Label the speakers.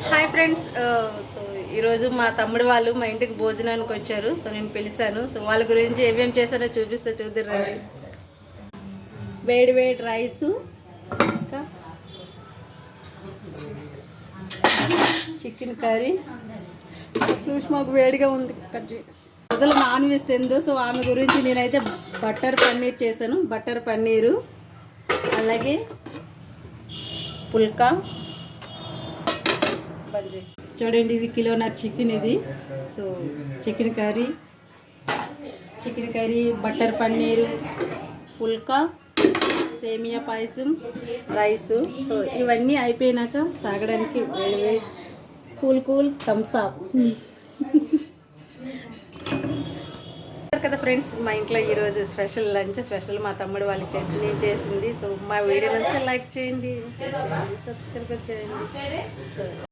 Speaker 1: Hi friends. So ఈరోజు మా తమ్ముడు వాళ్ళు మా ఇంటికి భోజనానికి వచ్చారు. సో నేను పిలిచాను. సో వాళ్ళ గురించి ఏమేమి చేశానో చూపిస్తే చూద్దురండి. వేడి వేడి రైసు, ఇంకా చికెన్ కర్రీ. మాకు వేడిగా ఉంది. అసలు నాన్ వెజ్ తిందు. సో ఆమె గురించి నేనైతే బటర్ పన్నీర్ చేశాను. బటర్ పన్నీరు, అలాగే పుల్కా. చూడండి, ఇది కిలోన్నర చికెన్. ఇది so chicken curry, butter paneer, pulka, semiya payasam, rice. So ఇవన్నీ అయిపోయినాక తాగడానికి కూల్ థమ్స్ అప్ కదా ఫ్రెండ్స్. మా ఇంట్లో ఈరోజు స్పెషల్ లంచ్, స్పెషల్ మా తమ్ముడు వాళ్ళకి నేను చేసింది. సో మా వీడియో వస్తే లైక్ చేయండి, షేర్ చేయండి, సబ్స్క్రైబ్ చేయండి.